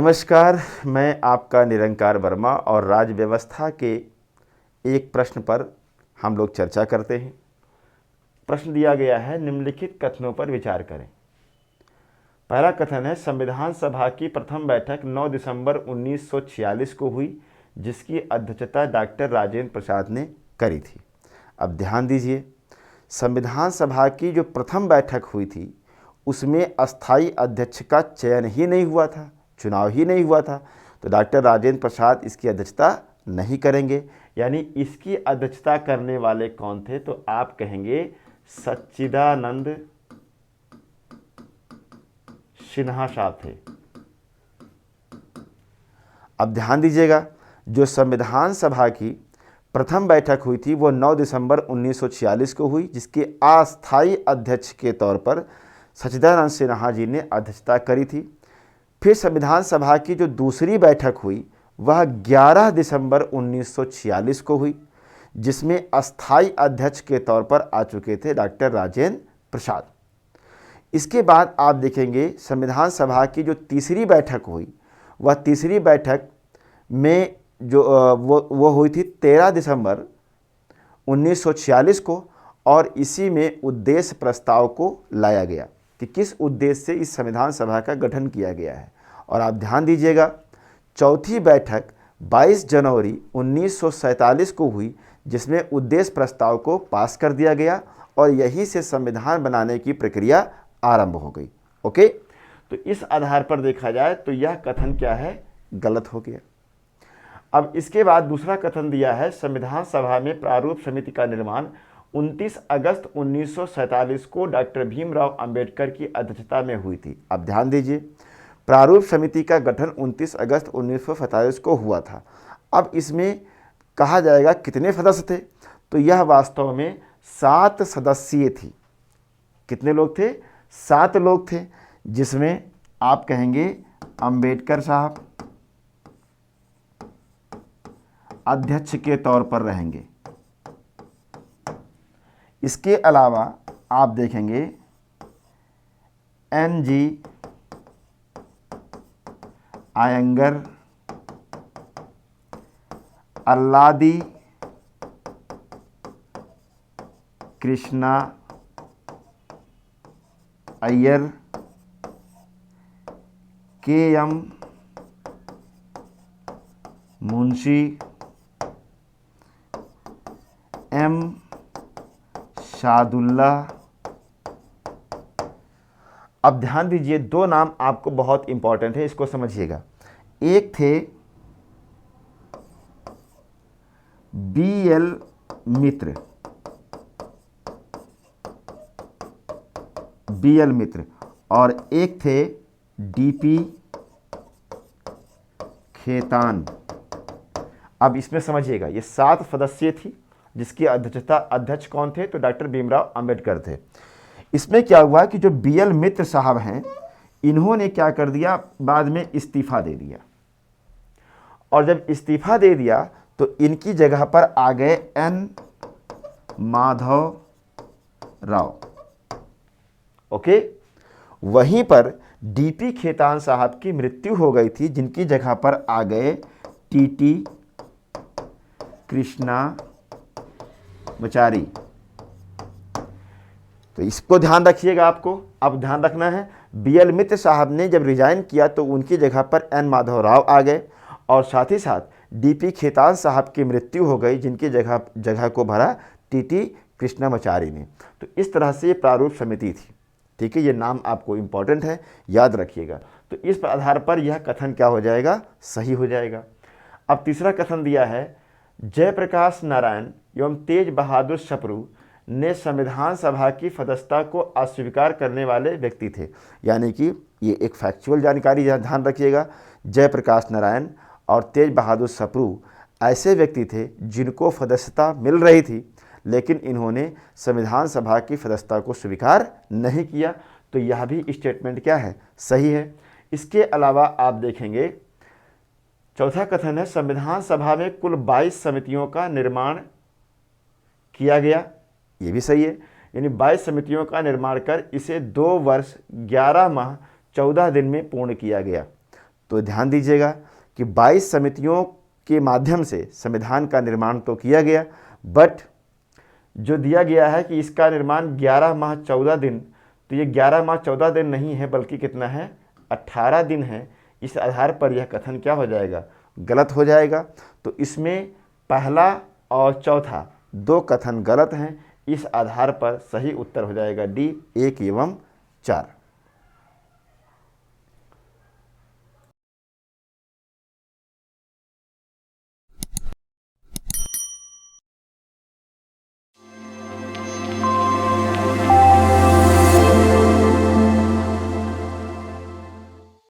नमस्कार, मैं आपका निरंकार वर्मा और राज्य व्यवस्था के एक प्रश्न पर हम लोग चर्चा करते हैं। प्रश्न दिया गया है, निम्नलिखित कथनों पर विचार करें। पहला कथन है, संविधान सभा की प्रथम बैठक 9 दिसंबर 1946 को हुई, जिसकी अध्यक्षता डॉक्टर राजेंद्र प्रसाद ने करी थी। अब ध्यान दीजिए, संविधान सभा की जो प्रथम बैठक हुई थी उसमें अस्थाई अध्यक्ष का चयन ही नहीं हुआ था, चुनाव ही नहीं हुआ था, तो डॉक्टर राजेंद्र प्रसाद इसकी अध्यक्षता नहीं करेंगे। यानी इसकी अध्यक्षता करने वाले कौन थे, तो आप कहेंगे सच्चिदानंद सिन्हा साहब थे। अब ध्यान दीजिएगा, जो संविधान सभा की प्रथम बैठक हुई थी वो 9 दिसंबर 1946 को हुई, जिसके अस्थाई अध्यक्ष के तौर पर सच्चिदानंद सिन्हा जी ने अध्यक्षता करी थी। फिर संविधान सभा की जो दूसरी बैठक हुई वह 11 दिसंबर 1946 को हुई, जिसमें अस्थाई अध्यक्ष के तौर पर आ चुके थे डॉक्टर राजेंद्र प्रसाद। इसके बाद आप देखेंगे संविधान सभा की जो तीसरी बैठक हुई वह तीसरी बैठक में जो वो हुई थी 13 दिसंबर 1946 को, और इसी में उद्देश्य प्रस्ताव को लाया गया कि किस उद्देश्य से इस संविधान सभा का गठन किया गया है। और आप ध्यान दीजिएगा, चौथी बैठक 22 जनवरी 1947 को हुई, जिसमें उद्देश्य प्रस्ताव को पास कर दिया गया और यहीं से संविधान बनाने की प्रक्रिया आरंभ हो गई। ओके, तो इस आधार पर देखा जाए तो यह कथन क्या है, गलत हो गया। अब इसके बाद दूसरा कथन दिया है, संविधान सभा में प्रारूप समिति का निर्माण 29 अगस्त 1947 को डॉक्टर भीमराव अंबेडकर की अध्यक्षता में हुई थी। अब ध्यान दीजिए, प्रारूप समिति का गठन 29 अगस्त 1947 को हुआ था। अब इसमें कहा जाएगा कितने सदस्य थे, तो यह वास्तव में 7 सदस्यीय थी। कितने लोग थे? 7 लोग थे, जिसमें आप कहेंगे अंबेडकर साहब अध्यक्ष के तौर पर रहेंगे। इसके अलावा आप देखेंगे NG Iyengar, Alladi Krishna Iyer, KM Munshi, M Saadulla. अब ध्यान दीजिए, 2 नाम आपको बहुत इंपॉर्टेंट है, इसको समझिएगा। एक थे BL मित्र, BL मित्र, और एक थे DP खेतान। अब इसमें समझिएगा, ये 7 सदस्य थी, जिसकी अध्यक्ष कौन थे, तो डॉक्टर भीमराव अंबेडकर थे। इसमें क्या हुआ कि जो BL मित्र साहब हैं, इन्होंने क्या कर दिया, बाद में इस्तीफा दे दिया, और जब इस्तीफा दे दिया तो इनकी जगह पर आ गए N माधव राव। ओके, वहीं पर DP खेतान साहब की मृत्यु हो गई थी, जिनकी जगह पर आ गए TT कृष्णा मचारी। तो इसको ध्यान रखिएगा, आपको अब ध्यान रखना है। BL मित्र साहब ने जब रिजाइन किया तो उनकी जगह पर N माधव राव आ गए, और साथ ही साथ DP खेतान साहब की मृत्यु हो गई, जिनकी जगह को भरा TT कृष्णमाचारी ने। तो इस तरह से ये प्रारूप समिति थी। ठीक है, ये नाम आपको इंपॉर्टेंट है, याद रखिएगा। तो इस आधार पर यह कथन क्या हो जाएगा, सही हो जाएगा। अब तीसरा कथन दिया है, जयप्रकाश नारायण एवं तेज बहादुर सप्रू ने संविधान सभा की सदस्यता को अस्वीकार करने वाले व्यक्ति थे। यानी कि ये एक फैक्चुअल जानकारी ध्यान रखिएगा। जयप्रकाश नारायण और तेज बहादुर सप्रू ऐसे व्यक्ति थे जिनको सदस्यता मिल रही थी, लेकिन इन्होंने संविधान सभा की सदस्यता को स्वीकार नहीं किया। तो यह भी स्टेटमेंट क्या है, सही है। इसके अलावा आप देखेंगे, चौथा कथन है, संविधान सभा में कुल 22 समितियों का निर्माण किया गया। ये भी सही है, यानी 22 समितियों का निर्माण कर इसे 2 वर्ष 11 माह 14 दिन में पूर्ण किया गया। तो ध्यान दीजिएगा कि 22 समितियों के माध्यम से संविधान का निर्माण तो किया गया, बट जो दिया गया है कि इसका निर्माण 11 माह 14 दिन, तो ये 11 माह 14 दिन नहीं है, बल्कि कितना है, 18 दिन है। इस आधार पर यह कथन क्या हो जाएगा, गलत हो जाएगा। तो इसमें पहला और चौथा 2 कथन गलत हैं। इस आधार पर सही उत्तर हो जाएगा डी, 1 एवं 4।